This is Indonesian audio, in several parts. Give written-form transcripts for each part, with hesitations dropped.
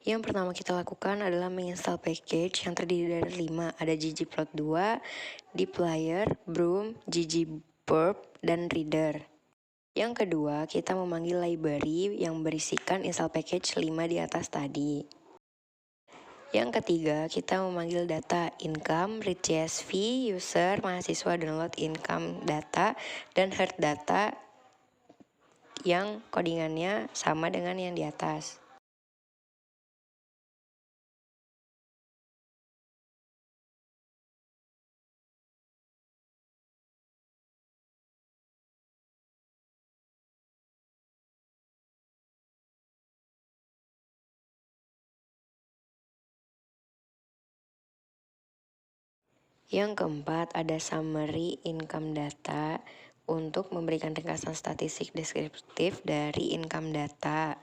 Yang pertama kita lakukan adalah menginstal package yang terdiri dari 5. Ada ggplot2, dplyr, broom, ggburp, dan reader. Yang kedua, kita memanggil library yang berisikan install package 5 di atas tadi. Yang ketiga, kita memanggil data income, read CSV, user, mahasiswa download income data, dan heart data yang codingannya sama dengan yang di atas. Yang keempat, ada summary income data untuk memberikan ringkasan statistik deskriptif dari income data.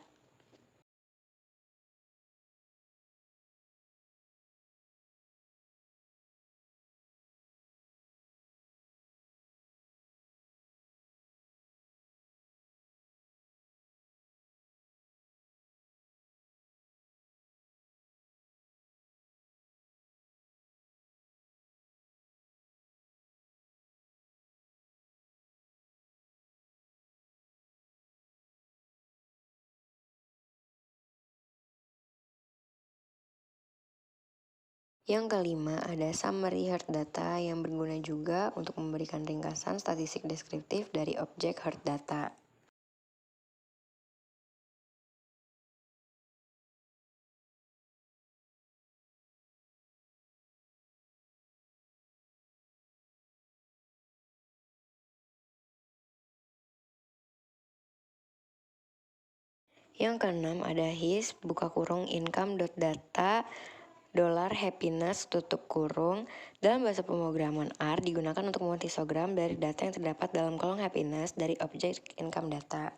Yang kelima, ada summary hard data yang berguna juga untuk memberikan ringkasan statistik deskriptif dari objek hard data. Yang keenam, ada his buka kurung income.data $happiness tutup kurung. Dalam bahasa pemrograman R digunakan untuk membuat histogram dari data yang terdapat dalam kolom happiness dari objek income data.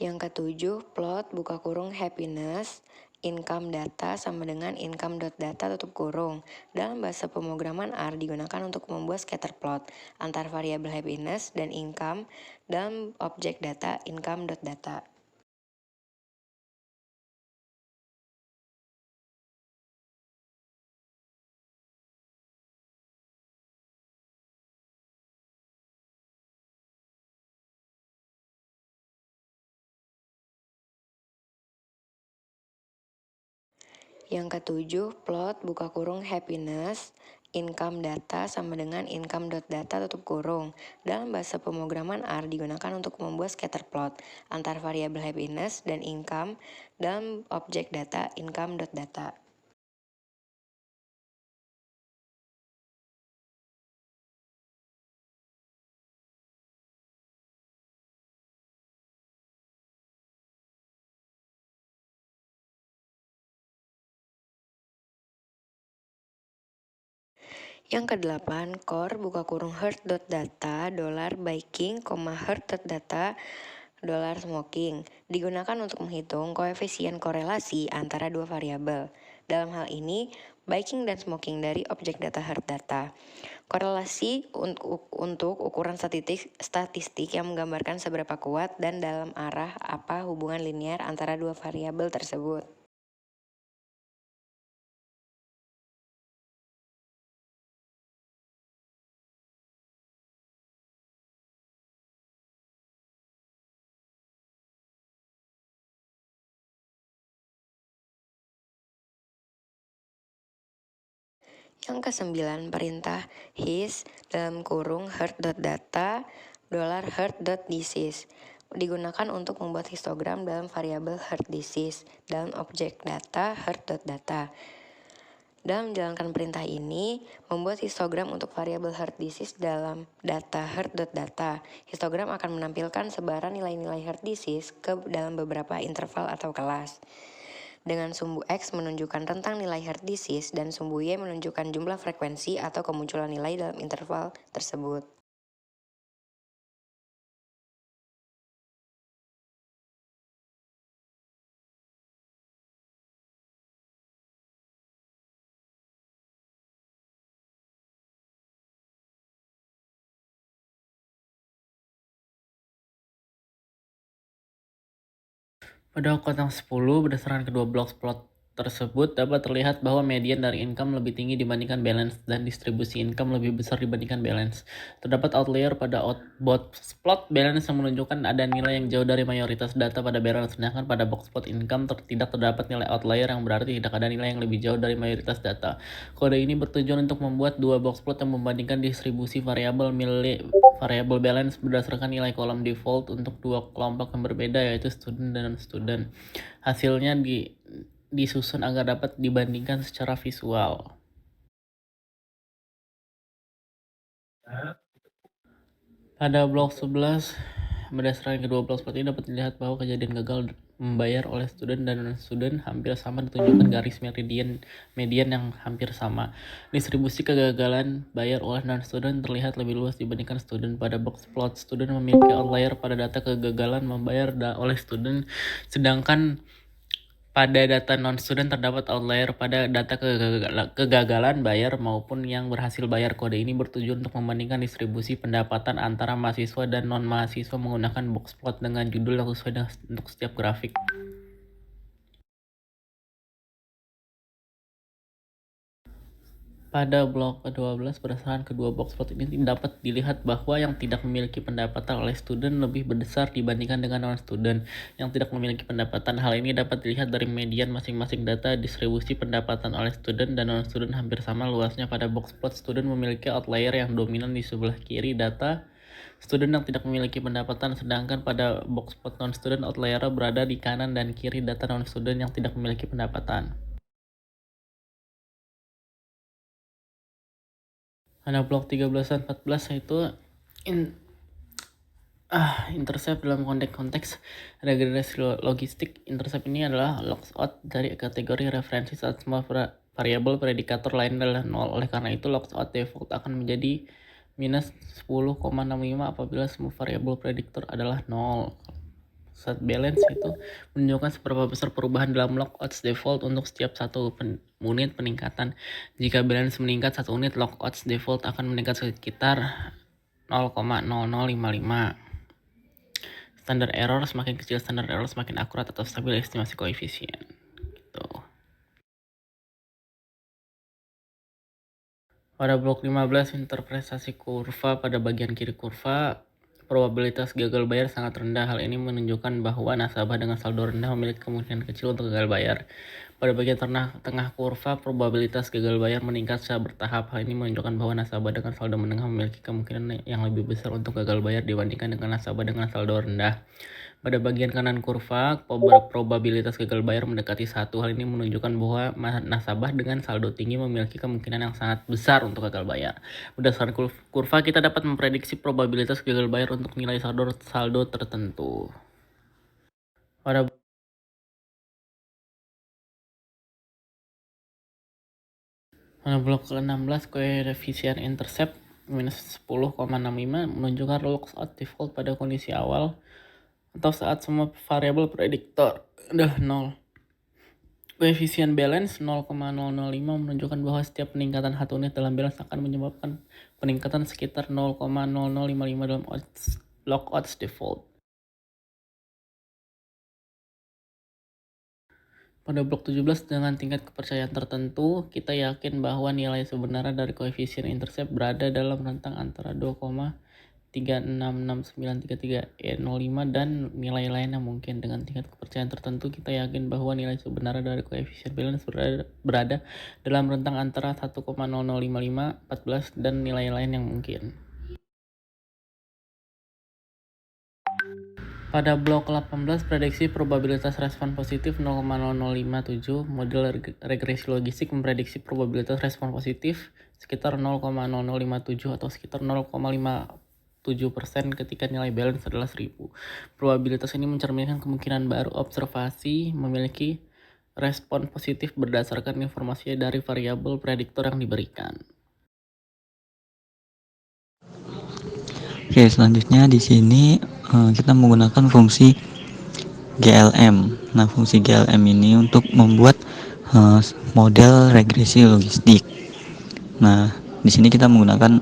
Yang ketujuh, plot buka kurung happiness income data sama dengan income.data tutup kurung. Dalam bahasa pemrograman R digunakan untuk membuat scatter plot antar variabel happiness dan income dalam objek data income.data. Yang ketujuh, plot buka kurung happiness income data sama dengan income.data tutup kurung. Dalam bahasa pemrograman R digunakan untuk membuat scatter plot antar variabel happiness dan income dalam objek data income.data. Yang kedelapan, core buka kurung heart.data $biking, heart.data $smoking digunakan untuk menghitung koefisien korelasi antara dua variabel. Dalam hal ini, biking dan smoking dari objek data heart data. Korelasi untuk ukuran statistik yang menggambarkan seberapa kuat dan dalam arah apa hubungan linear antara dua variabel tersebut. Yang kesembilan, perintah his dalam kurung heart.data $heart.disease digunakan untuk membuat histogram dalam variabel heart disease dalam objek data heart.data. Dalam menjalankan perintah ini, membuat histogram untuk variabel heart disease dalam data heart.data. Histogram akan menampilkan sebaran nilai-nilai heart disease ke dalam beberapa interval atau kelas. Dengan sumbu X menunjukkan rentang nilai heart disease dan sumbu Y menunjukkan jumlah frekuensi atau kemunculan nilai dalam interval tersebut. Pada kotak 10, berdasarkan kedua blok plot tersebut, dapat terlihat bahwa median dari income lebih tinggi dibandingkan balance dan distribusi income lebih besar dibandingkan balance. Terdapat outlier pada box plot balance yang menunjukkan ada nilai yang jauh dari mayoritas data pada balance, sedangkan pada box plot income tidak terdapat nilai outlier yang berarti tidak ada nilai yang lebih jauh dari mayoritas data. Kode ini bertujuan untuk membuat dua box plot yang membandingkan distribusi variabel balance berdasarkan nilai kolom default untuk dua kelompok yang berbeda, yaitu student dan non-student. Hasilnya disusun agar dapat dibandingkan secara visual. Pada blok 11, berdasarkan kedua blok seperti ini dapat dilihat bahwa kejadian gagal membayar oleh student dan non-student hampir sama, ditunjukkan garis median yang hampir sama. Distribusi kegagalan bayar oleh non-student terlihat lebih luas dibandingkan student. Pada box plot, student memiliki outlier pada data kegagalan membayar oleh student, sedangkan pada data non-student terdapat outlier pada data kegagalan bayar maupun yang berhasil bayar. Kode ini bertujuan untuk membandingkan distribusi pendapatan antara mahasiswa dan non-mahasiswa menggunakan box plot dengan judul yang sesuai untuk setiap grafik. Pada blok ke-12, berdasarkan kedua box plot ini dapat dilihat bahwa yang tidak memiliki pendapatan oleh student lebih besar dibandingkan dengan non-student yang tidak memiliki pendapatan. Hal ini dapat dilihat dari median masing-masing data. Distribusi pendapatan oleh student dan non-student hampir sama luasnya. Pada box plot, student memiliki outlier yang dominan di sebelah kiri data student yang tidak memiliki pendapatan, sedangkan pada box plot non-student outlier berada di kanan dan kiri data non-student yang tidak memiliki pendapatan. Pada blok 13 dan 14 yaitu intercept dalam konteks regresi logistik. Intercept ini adalah logout dari kategori referensi saat semua variabel predikator lain adalah 0. Oleh karena itu, logout default akan menjadi minus 10,65 apabila semua variabel prediktor adalah 0. Saat balance itu menunjukkan seberapa besar perubahan dalam logouts default untuk setiap satu unit peningkatan. Jika balance meningkat 1 unit, logouts default akan meningkat sekitar 0,0055. Standar error semakin kecil, standar error semakin akurat atau stabil estimasi koefisien. Gitu. Pada blok 15, interpretasi kurva. Pada bagian kiri kurva, probabilitas gagal bayar sangat rendah. Hal ini menunjukkan bahwa nasabah dengan saldo rendah memiliki kemungkinan kecil untuk gagal bayar. Pada bagian tengah kurva, probabilitas gagal bayar meningkat secara bertahap. Hal ini menunjukkan bahwa nasabah dengan saldo menengah memiliki kemungkinan yang lebih besar untuk gagal bayar dibandingkan dengan nasabah dengan saldo rendah. Pada bagian kanan kurva, probabilitas gagal bayar mendekati 1. Hal ini menunjukkan bahwa nasabah dengan saldo tinggi memiliki kemungkinan yang sangat besar untuk gagal bayar. Berdasarkan kurva, kita dapat memprediksi probabilitas gagal bayar untuk nilai saldo tertentu. Pada blok ke-16, koefisien intercept minus 10,65 menunjukkan logout default pada kondisi awal atau saat semua variabel prediktor adalah 0. Koefisien balance 0,005 menunjukkan bahwa setiap peningkatan 1 unit dalam balance akan menyebabkan peningkatan sekitar 0,0055 dalam logouts default. Pada blok 17, dengan tingkat kepercayaan tertentu, kita yakin bahwa nilai sebenarnya dari koefisien intercept berada dalam rentang antara 2,366933E05 dan nilai lain yang mungkin. Dengan tingkat kepercayaan tertentu, kita yakin bahwa nilai sebenarnya dari koefisien balance berada dalam rentang antara 1,005514 dan nilai lain yang mungkin. Pada blok 18, prediksi probabilitas respon positif 0,0057. Model regresi logistik memprediksi probabilitas respon positif sekitar 0,0057 atau sekitar 0,57% ketika nilai balance adalah 1000. Probabilitas ini mencerminkan kemungkinan baru observasi memiliki respon positif berdasarkan informasi dari variabel prediktor yang diberikan. Oke, selanjutnya di sini kita menggunakan fungsi GLM. Nah, fungsi GLM ini untuk membuat model regresi logistik. Nah, di sini kita menggunakan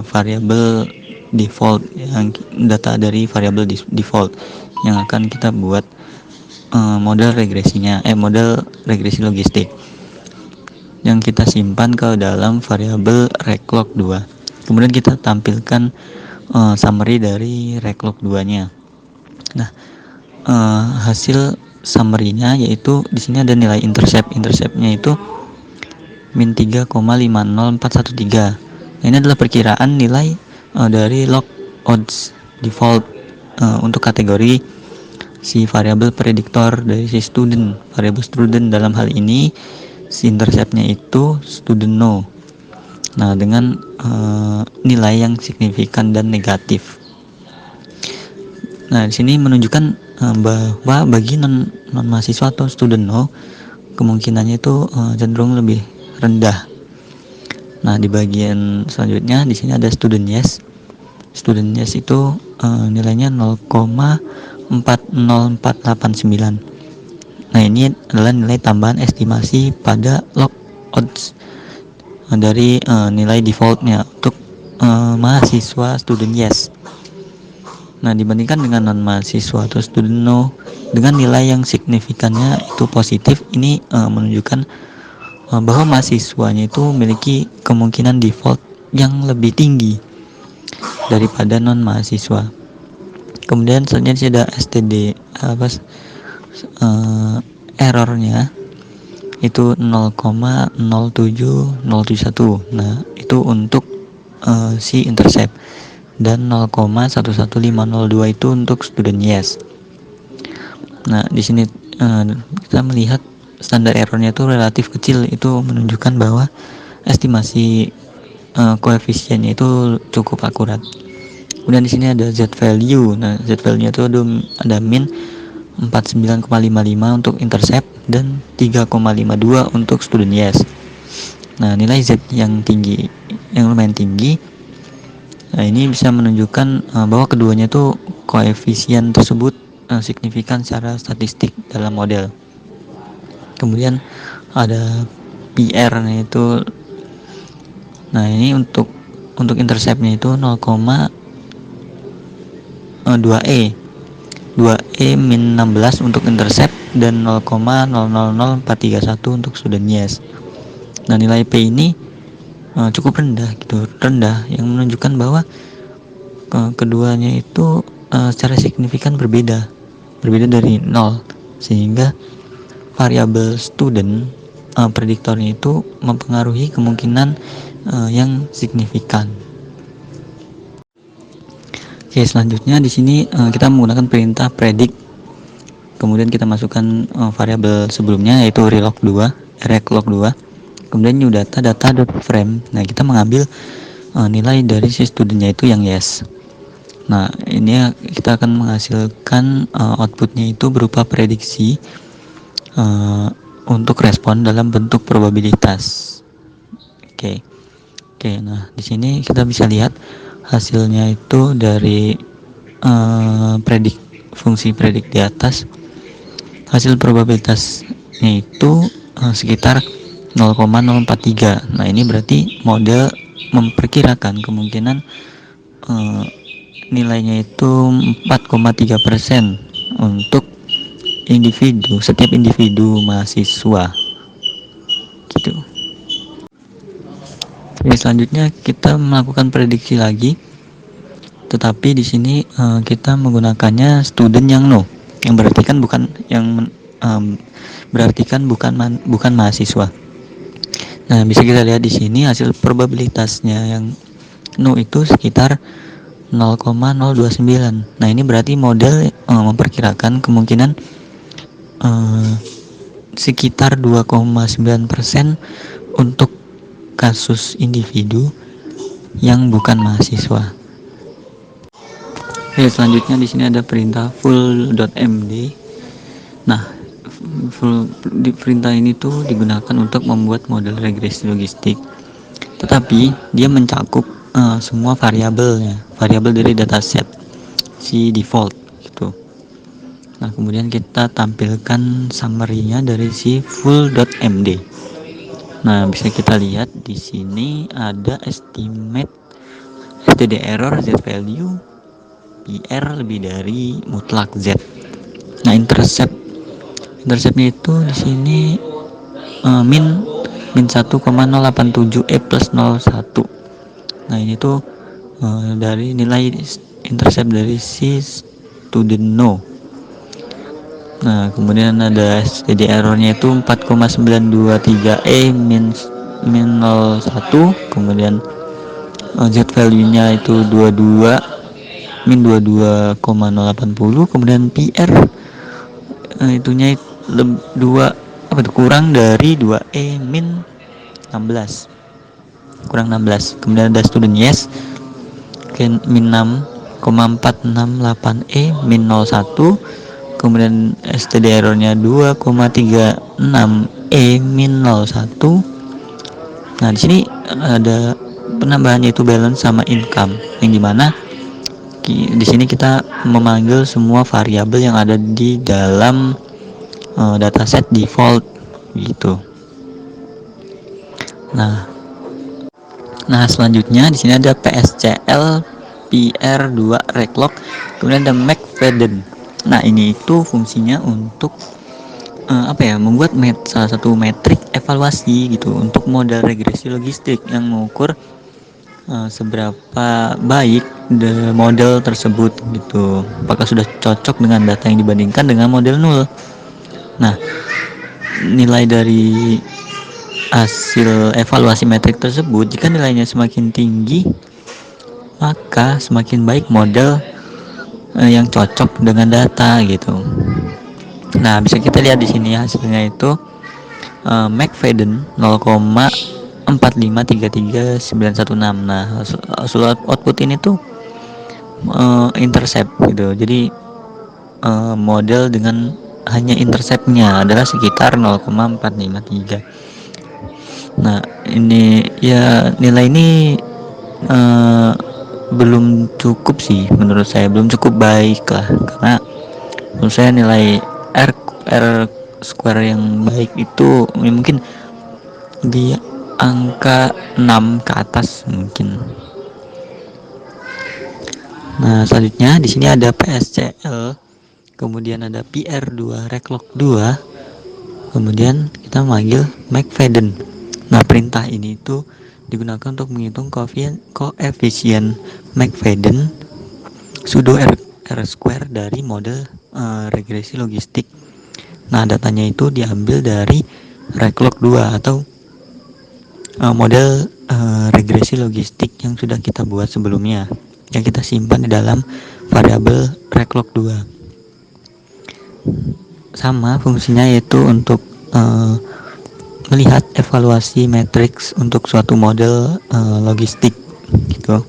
variabel default yang data dari variabel default yang akan kita buat model regresi logistik yang kita simpan ke dalam variabel reclog2. Kemudian kita tampilkan summary dari reclog2-nya. Nah, hasil summary-nya yaitu di sini ada nilai intercept-nya itu min 3,50413. Nah, ini adalah perkiraan nilai dari log odds default untuk kategori si variabel prediktor dari si variabel student. Dalam hal ini si interceptnya itu student no. Nah, dengan nilai yang signifikan dan negatif. Nah, di sini menunjukkan bahwa bagi non mahasiswa atau student no, kemungkinannya itu cenderung lebih rendah. Nah, di bagian selanjutnya di sini ada student yes. Student yes itu nilainya 0,40489. Nah, ini adalah nilai tambahan estimasi pada log odds dari nilai defaultnya untuk mahasiswa student yes. Nah, dibandingkan dengan non mahasiswa atau student no dengan nilai yang signifikannya itu positif, ini menunjukkan bahwa mahasiswanya itu memiliki kemungkinan default yang lebih tinggi daripada non mahasiswa. Kemudian selanjutnya ada std errornya itu 0,07071. Nah, itu untuk si intercept, dan 0,11502 itu untuk student yes. Nah, di sini kita melihat standar errornya itu relatif kecil, itu menunjukkan bahwa estimasi koefisiennya itu cukup akurat. Kemudian di sini ada z value. Nah, z value-nya itu ada min 49,55 untuk intercept dan 3,52 untuk student yes. Nah, nilai z yang lumayan tinggi. Nah, ini bisa menunjukkan bahwa keduanya itu koefisien tersebut signifikan secara statistik dalam model. Kemudian ada PR-nya itu, nah ini untuk interceptnya itu 0,2e 2e min 16 untuk intercept dan 0,000431 untuk student yes. Nah, nilai P ini cukup rendah yang menunjukkan bahwa keduanya itu secara signifikan berbeda dari 0, sehingga variabel student prediktornya itu mempengaruhi kemungkinan yang signifikan. Oke, selanjutnya di sini kita menggunakan perintah predict. Kemudian kita masukkan variabel sebelumnya yaitu reclog2. Kemudian new data.frame. Nah, kita mengambil nilai dari si studentnya itu yang yes. Nah, ini kita akan menghasilkan outputnya itu berupa prediksi untuk respon dalam bentuk probabilitas. Oke. Nah, di sini kita bisa lihat hasilnya itu dari fungsi predik di atas. Hasil probabilitasnya itu sekitar 0,043. Nah, ini berarti model memperkirakan kemungkinan nilainya itu 4,3% untuk setiap individu mahasiswa gitu. Oke, selanjutnya kita melakukan prediksi lagi, tetapi di sini kita menggunakannya student yang no, yang bukan mahasiswa. Nah, bisa kita lihat di sini hasil probabilitasnya yang no itu sekitar 0,029. Nah, ini berarti model memperkirakan kemungkinan sekitar 2,9% untuk kasus individu yang bukan mahasiswa. Oke, selanjutnya di sini ada perintah full.md. Nah, perintah ini tuh digunakan untuk membuat model regresi logistik, tetapi dia mencakup semua variabel dari dataset si default gitu. Nah, kemudian kita tampilkan summary-nya dari si full.md. Nah, bisa kita lihat di sini ada estimate std error z value PR lebih dari mutlak z. Nah, intercept Interceptnya itu di sini min 1,087 plus 01. Nah ini tuh dari nilai intercept dari si student no. Nah kemudian ada std errornya itu 4,923 min 01. Kemudian z value nya itu 22 min 22,080. Kemudian PR itunya 2 apa itu kurang dari 2e min 16, kurang 16. Kemudian ada student yes min 6,468 min 01. Kemudian std errornya 2,36 min 01. Nah di sini ada penambahan yaitu balance sama income, yang dimana di sini kita memanggil semua variabel yang ada di dalam dataset default gitu. Nah selanjutnya di sini ada PSCL PR2 Reclock, kemudian ada McFadden. Nah ini itu fungsinya untuk membuat salah satu metrik evaluasi gitu untuk model regresi logistik yang mengukur seberapa baik model tersebut gitu, apakah sudah cocok dengan data yang dibandingkan dengan model nul. Nah nilai dari hasil evaluasi metrik tersebut, jika nilainya semakin tinggi maka semakin baik model yang cocok dengan data gitu. Nah bisa kita lihat di sini hasilnya itu McFadden 0,4533916. Nah hasil output ini tuh intercept gitu. Jadi model dengan hanya interceptnya adalah sekitar 0,453. Nah ini ya nilai ini belum cukup sih menurut saya, belum cukup baik lah, karena menurut saya nilai R square yang baik itu mungkin di angka 6 ke atas mungkin. Nah selanjutnya di sini ada PSCL, kemudian ada PR2 Reclock 2, kemudian kita memanggil McFadden. Nah perintah ini itu digunakan untuk menghitung koefisien McFadden pseudo R square dari model regresi logistik. Nah datanya itu diambil dari Reclock 2 atau model regresi logistik yang sudah kita buat sebelumnya, yang kita simpan di dalam variabel Reclock 2. Sama fungsinya yaitu untuk melihat evaluasi matriks untuk suatu model logistik gitu.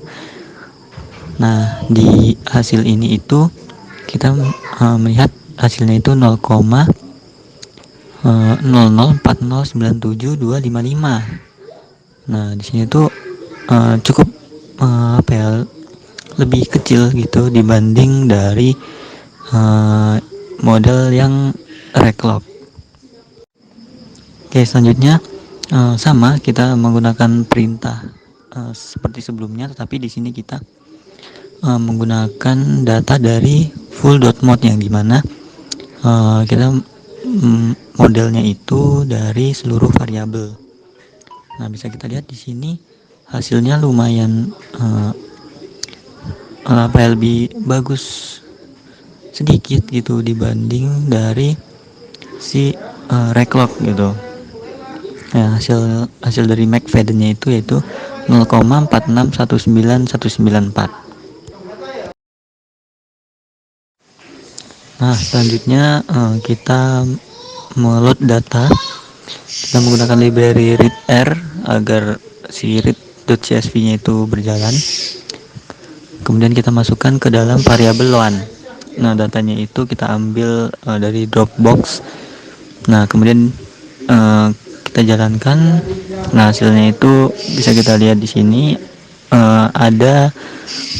Nah di hasil ini itu kita melihat hasilnya itu 0,004097255. Nah di sini tuh cukup lebih kecil gitu dibanding dari model yang Reclock. Oke selanjutnya sama kita menggunakan perintah seperti sebelumnya, tetapi di sini kita menggunakan data dari full.mode, yang dimana kita modelnya itu dari seluruh variabel. Nah bisa kita lihat di sini hasilnya lumayan lebih bagus sedikit gitu dibanding dari si Reclock gitu. Nah, hasil dari McFadden-nya itu yaitu 0,4619194. Nah selanjutnya kita meload data. Kita menggunakan library readr agar si read.csv-nya itu berjalan. Kemudian kita masukkan ke dalam variabel loan. Nah datanya itu kita ambil dari Dropbox. Nah kemudian kita jalankan. Nah hasilnya itu bisa kita lihat di sini ada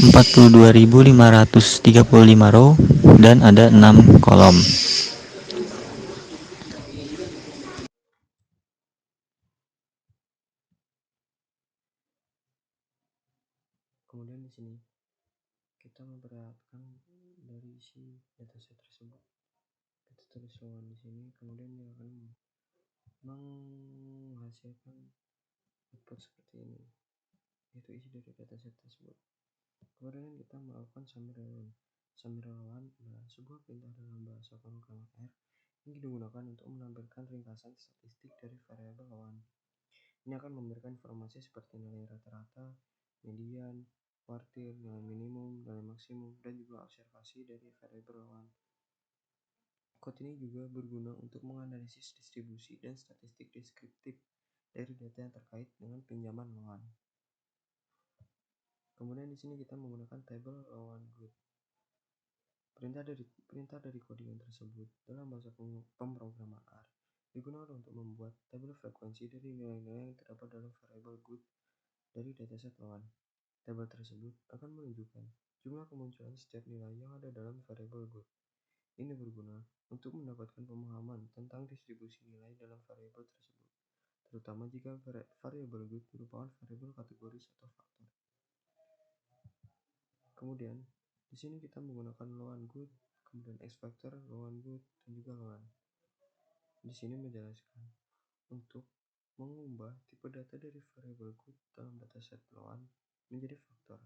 42.535 row dan ada 6 kolom. Kemudian di sini kita memperlihatkan dari si dataset tersebut. kita tulis lawan di sini, kemudian dia akan menghasilkan output seperti ini, yaitu isi dari dataset tersebut. Kemudian kita melakukan summary lawan. Summary lawan adalah sebuah perintah dalam bahasa pemrograman R yang digunakan untuk menampilkan ringkasan statistik dari variabel lawan. Ini akan memberikan informasi seperti nilai rata-rata, median, kuartil, nilai minimum, nilai maksimum, dan juga observasi dari variabel lawan. Kode ini juga berguna untuk menganalisis distribusi dan statistik deskriptif dari data yang terkait dengan pinjaman lawan. Kemudian di sini kita menggunakan tabel lawan good. Perintah dari codingan tersebut dalam bahasa pemrograman R digunakan untuk membuat tabel frekuensi dari nilai-nilai yang terdapat dalam variabel good dari dataset lawan. Tabel tersebut akan menunjukkan jumlah kemunculan setiap nilai yang ada dalam variabel good. Ini berguna untuk mendapatkan pemahaman tentang distribusi nilai dalam variabel tersebut, terutama jika variabel good merupakan variabel kategoris atau faktor. Kemudian di sini kita menggunakan lawan good, kemudian X factor, lawan good, dan juga lawan. Di sini menjelaskan untuk mengubah tipe data dari variabel good dalam dataset lawan menjadi faktor.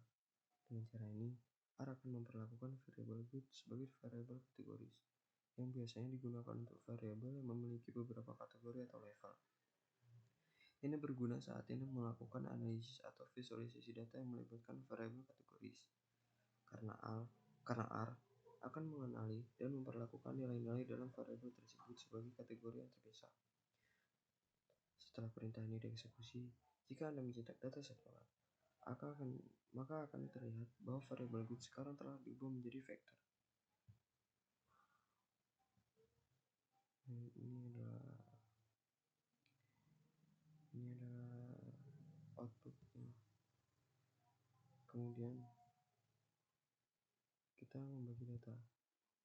Dengan cara ini, R akan memperlakukan variabel good sebagai variabel kategoris yang biasanya digunakan untuk variabel yang memiliki beberapa kategori atau level. Ini berguna saat ini melakukan analisis atau visualisasi data yang melibatkan variabel kategoris. Karena R akan mengenali dan memperlakukan nilai-nilai dalam variabel tersebut sebagai kategori yang terpisah. Setelah perintah ini dieksekusi, jika Anda mencetak dataset lawan, maka akan terlihat bahwa variabel good sekarang telah diubah menjadi vektor. Ini adalah outputnya. Kemudian kita membagi data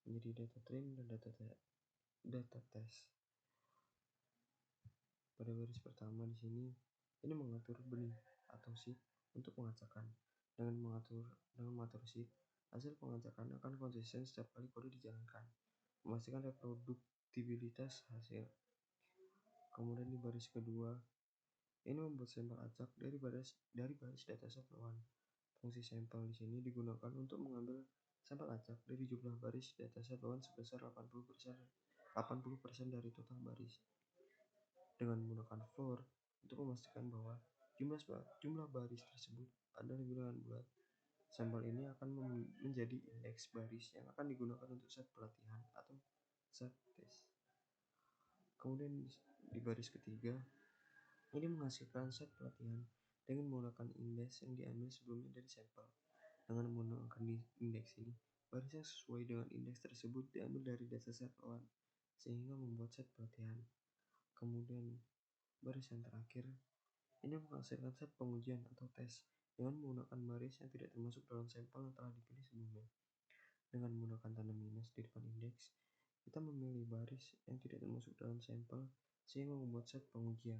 menjadi data train dan data test. Pada baris pertama di sini, ini mengatur benih atau seed untuk pengacakan. Dengan mengatur seed, hasil pengacakan akan konsisten setiap kali kode dijalankan, memastikan reproduktibilitas hasil. Kemudian di baris kedua, ini membuat sampel acak dari baris dataset lawan. Fungsi sampel di sini digunakan untuk mengambil sampel acak dari jumlah baris dataset lawan sebesar 80% dari total baris. Dengan menggunakan for untuk memastikan bahwa jumlah baris tersebut adalah bilangan bulat. Sampel ini akan menjadi indeks baris yang akan digunakan untuk set pelatihan atau set tes. Kemudian di baris ketiga, ini menghasilkan set pelatihan dengan menggunakan indeks yang diambil sebelumnya dari sampel. Dengan menggunakan indeks ini, baris yang sesuai dengan indeks tersebut diambil dari dataset lawan, sehingga membuat set pelatihan. Kemudian baris yang terakhir, ini menghasilkan set pengujian atau tes dengan menggunakan baris yang tidak termasuk dalam sampel yang telah dipilih sebelumnya. Dengan menggunakan tanda minus di depan indeks, kita memilih baris yang tidak termasuk dalam sampel sehingga membuat set pengujian.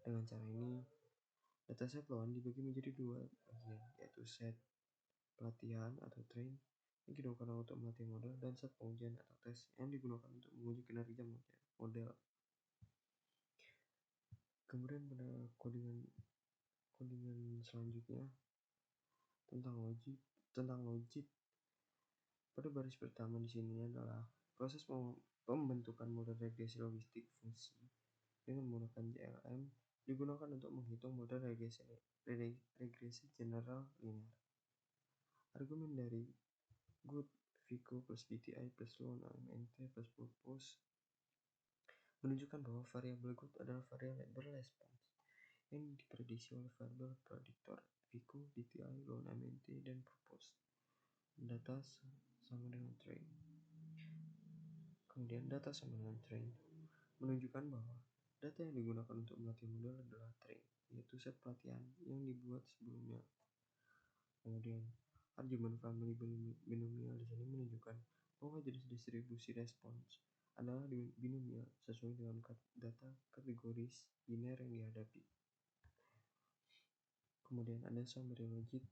Dengan cara ini, dataset lawan dibagi menjadi dua bagian, yaitu set pelatihan atau train yang digunakan untuk melatih model dan set pengujian atau tes yang digunakan untuk menguji kinerja model. Kemudian pada codingan selanjutnya tentang logik. Pada baris pertama di sini adalah proses pembentukan model regresi logistik fungsi dengan menggunakan GLM digunakan untuk menghitung model regresi general linear. Argumen dari good, Vico plus BTI plus lawn MNT plus purpose menunjukkan bahwa variabel good adalah variabel response yang diprediksi oleh variabel prediktor Vico, DTI, lawn MNT, dan purpose. Data sama dengan train. Kemudian data sama dengan train menunjukkan bahwa data yang digunakan untuk melatih model adalah train, yaitu set pelatihan yang dibuat sebelumnya. Kemudian argumen family binomial di sini menunjukkan bahwa jenis distribusi respons adalah binomial sesuai dengan data kategoris biner yang dihadapi. Kemudian ada summary logic.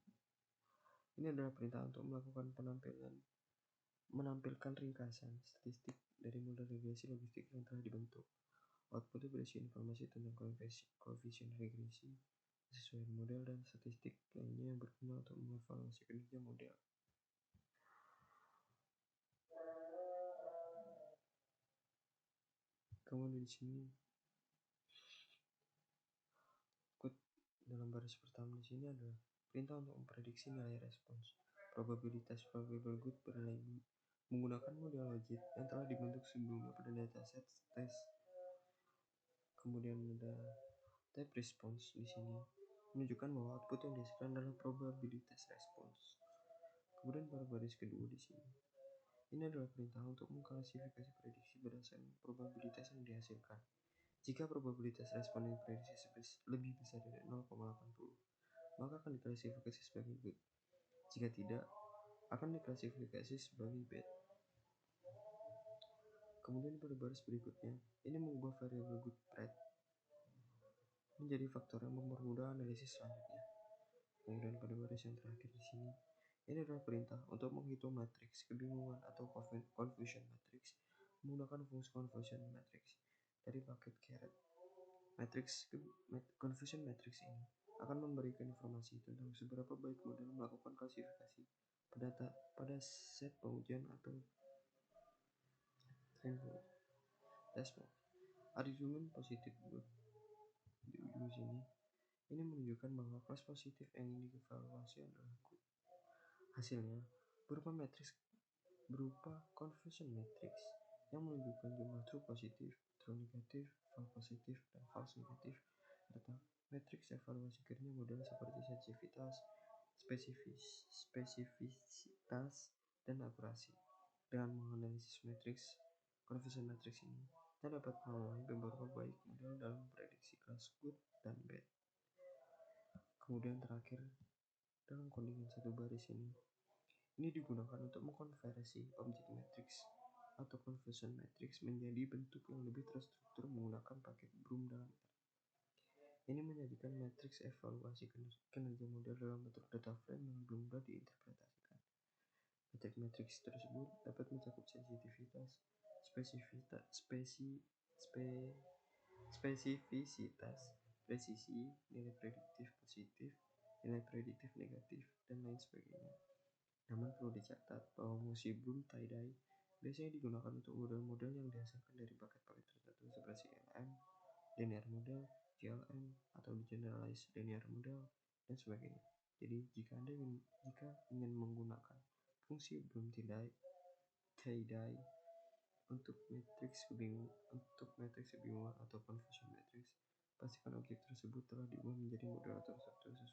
Ini adalah perintah untuk melakukan penampilan menampilkan ringkasan statistik dari model regresi logistik yang telah dibentuk. Outputnya berisi informasi tentang koefisien regresi, sesuaian model, dan statistik lainnya yang berguna untuk mengevaluasi kinerja model. Kemudian di sini dalam baris pertama di sini adalah perintah untuk memprediksi nilai respons. Probabilitas probable good bernilai menggunakan model logit yang telah dibentuk sebelumnya pada dataset tes. Kemudian ada type response di sini menunjukkan bahwa output yang dihasilkan adalah probabilitas respons. Kemudian pada baris kedua di sini, ini adalah perintah untuk mengklasifikasi prediksi berdasarkan probabilitas yang dihasilkan. Jika probabilitas respon yang diprediksi lebih besar dari 0,80, maka akan diklasifikasi sebagai good. Jika tidak, akan diklasifikasi sebagai bad. Kemudian pada baris berikutnya, ini mengubah variabel good pred menjadi faktor yang mempermudah analisis selanjutnya. Kemudian pada baris yang terakhir di sini, ini adalah perintah untuk menghitung matriks kebingungan atau confusion matrix menggunakan fungsi confusion matrix dari paket caret. Matrix confusion matrix ini akan memberikan informasi tentang seberapa baik model melakukan klasifikasi pada set pengujian atau threshold. Argumen positif good di ujung sini ini menunjukkan bahwa kelas positif yang ingin dievaluasi adalah good. Hasilnya berupa confusion matrix yang menunjukkan jumlah true positif, true negatif, false positif, dan false negatif, serta matriks evaluasi kinerja model seperti sensitivitas, spesifisitas, dan akurasi. Dengan menganalisis matriks confusion matrix ini, kita dapat memahami beberapa baik model dalam prediksi kelas good dan bad. Kemudian terakhir, dalam kontingen satu baris ini digunakan untuk mengkonversi objek matrix atau confusion matrix menjadi bentuk yang lebih terstruktur menggunakan paket Bloom dalam internet. Ini menjadikan matriks evaluasi kinerja model dalam bentuk data frame yang lebih mudah diinterpretasikan. Matriks tersebut dapat mencakup sensitivitas, spesifisitas, presisi, nilai prediktif positif, nilai prediktif negatif, dan lain sebagainya. Namun perlu dicatat bahwa fungsi Bloom tie-dye biasanya digunakan untuk model-model yang dihasilkan dari paket-paket tertentu seperti LM, linear model, GLM, atau generalized linear model, dan sebagainya. Jadi jika Anda ingin menggunakan fungsi Bloom tie-dye untuk matriks kebingungan atau confusion matrix, pastikan objek tersebut telah diubah menjadi model atau struktur sesuai